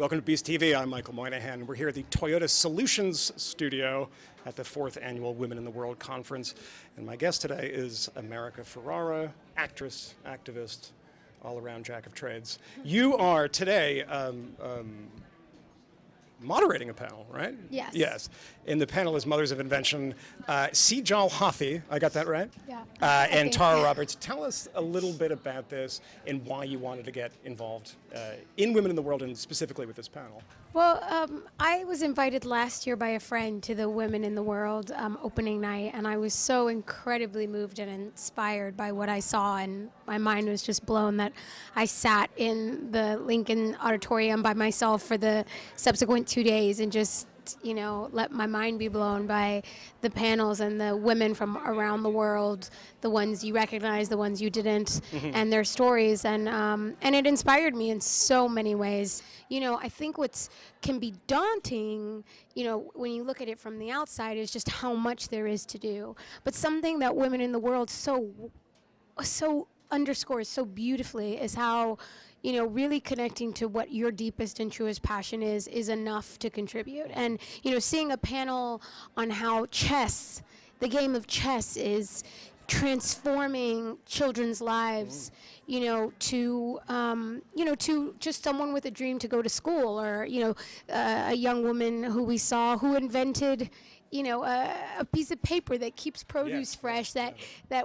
Welcome to Beast TV. I'm Michael Moynihan. We're here at the Toyota Solutions Studio at the 4th Annual Women in the World Conference. And my guest today is America Ferrera, actress, activist, all-around jack of trades. You are today moderating a panel, right? Yes. Yes. And the panel is Mothers of Invention, Sejal Hathi, I got that right? Yeah. And Tara Roberts. Tell us a little bit about this and why you wanted to get involved in Women in the World and specifically with this panel. Well, I was invited last year by a friend to the Women in the World opening night, and I was so incredibly moved and inspired by what I saw, and my mind was just blown that I sat in the Lincoln Auditorium by myself for the subsequent 2 days and just, you know, let my mind be blown by the panels and the women from around the world, the ones you recognize, the ones you didn't, and their stories, and it inspired me in so many ways. You know, I think what's can be daunting, you know, when you look at it from the outside, is just how much there is to do. But something that Women in the World so underscores so beautifully is how, you know, really connecting to what your deepest and truest passion is enough to contribute. And, you know, seeing a panel on how chess, the game of chess, is transforming children's lives, you know, to just someone with a dream to go to school, or, you know, a young woman who we saw who invented, you know, a piece of paper that keeps produce fresh, that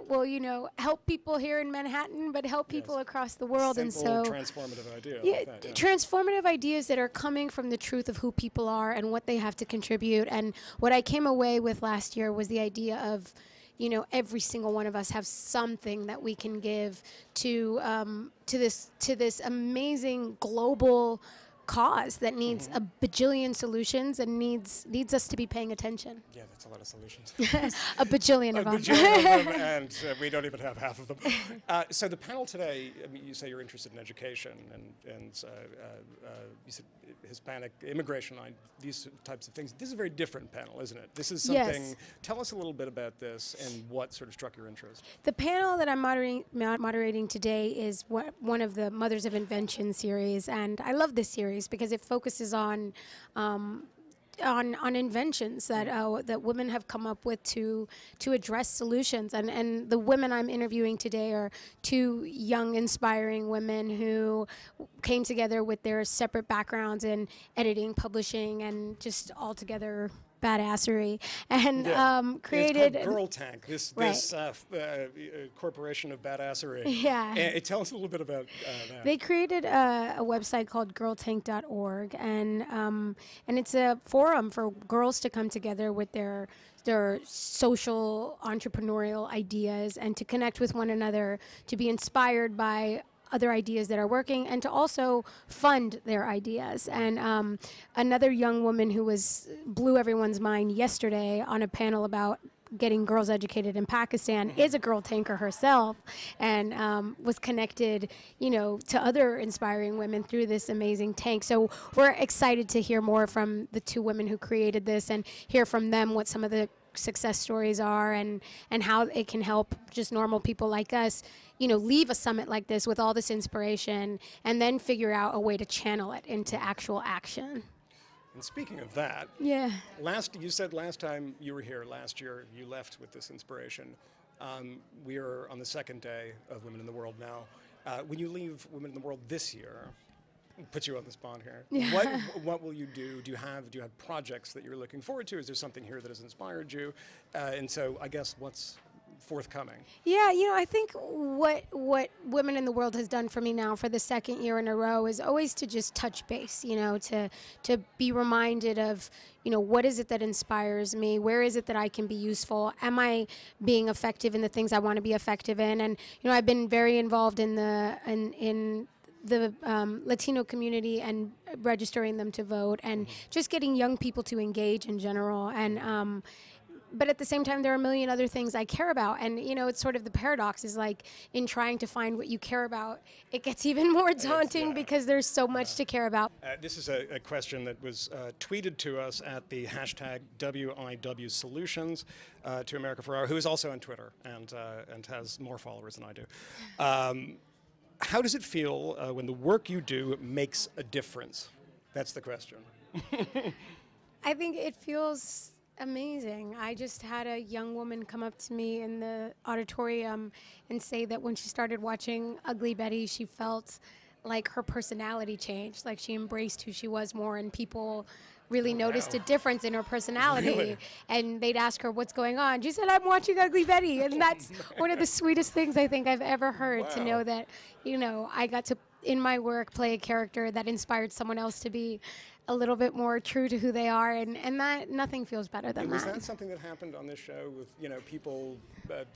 will, you know, help people here in Manhattan, but help people across the world. Simple, and so transformative idea. Yeah, like that, transformative ideas that are coming from the truth of who people are and what they have to contribute. And what I came away with last year was the idea of, you know, every single one of us have something that we can give to this amazing global cause that needs a bajillion solutions and needs us to be paying attention. Yeah, that's a lot of solutions. A bajillion of them. A bajillion of them, and we don't even have half of them. So the panel today, I mean, you say you're interested in education, and you said Hispanic immigration, these types of things. This is a very different panel, isn't it? This is something, Yes. Tell us a little bit about this and what sort of struck your interest. The panel that I'm moderating today is one of the Mothers of Invention series, and I love this series because it focuses on inventions that women have come up with to address solutions. And the women I'm interviewing today are two young, inspiring women who came together with their separate backgrounds in editing, publishing, and just altogether badass-ery, and created... It's called Girl Tank, this corporation of badass-ery. Yeah. And tell us a little bit about that. They created a website called girltank.org, and it's a forum for girls to come together with their social, entrepreneurial ideas and to connect with one another, to be inspired by other ideas that are working, and to also fund their ideas. And another young woman who blew everyone's mind yesterday on a panel about getting girls educated in Pakistan is a girl tanker herself, and was connected, you know, to other inspiring women through this amazing tank. So we're excited to hear more from the two women who created this and hear from them what some of the success stories are, and how it can help just normal people like us, you know, leave a summit like this with all this inspiration and then figure out a way to channel it into actual action. And speaking of that, Yeah. you said last time you were here last year, you left with this inspiration. We are on the second day of Women in the World now. When you leave Women in the World this year, put you on the spot here. Yeah. What will you do? Do you have projects that you're looking forward to? Is there something here that has inspired you? And so I guess what's forthcoming? Yeah, you know, I think what Women in the World has done for me now for the second year in a row is always to just touch base, you know, to be reminded of, you know, what is it that inspires me? Where is it that I can be useful? Am I being effective in the things I want to be effective in? And, you know, I've been very involved in the Latino community and registering them to vote, and just getting young people to engage in general. And but at the same time, there are a million other things I care about. And, you know, it's sort of the paradox is, like, in trying to find what you care about, it gets even more daunting because there's so much to care about. This is a question that was tweeted to us at the hashtag WIW Solutions to America Ferrera, who is also on Twitter and has more followers than I do. How does it feel when the work you do makes a difference? That's the question. I think it feels amazing. I just had a young woman come up to me in the auditorium and say that when she started watching Ugly Betty, she felt like her personality changed, like she embraced who she was more, and people really noticed a difference in her personality. Really? And they'd ask her, what's going on? She said, I'm watching Ugly Betty. And that's one of the sweetest things I think I've ever heard, to know that, you know, I got to, in my work, play a character that inspired someone else to be a little bit more true to who they are, and that nothing feels better than Was that. that something that happened on this show with, you know, people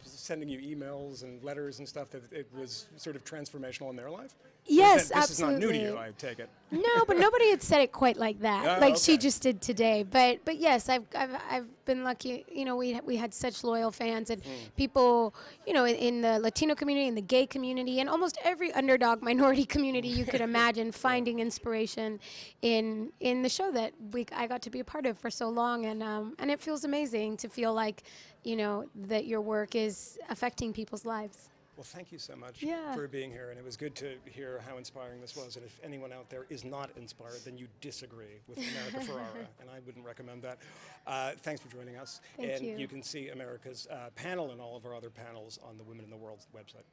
sending you emails and letters and stuff, that it was sort of transformational in their life? Yes, this absolutely. is not new to you, I take it. No, but nobody had said it quite like that, like she Okay. just did today. But yes, I've been lucky. You know, we had such loyal fans, and people, you know, in the Latino community, in the gay community, and almost every underdog minority community you could imagine, finding inspiration in the show that I got to be a part of for so long, and it feels amazing to feel like, you know, that your work is affecting people's lives. Well, thank you so much Yeah. for being here, and it was good to hear how inspiring this was. And if anyone out there is not inspired, then you disagree with America Ferrera, and I wouldn't recommend that. Thanks for joining us. Thank and you. You can see America's panel and all of our other panels on the Women in the World website.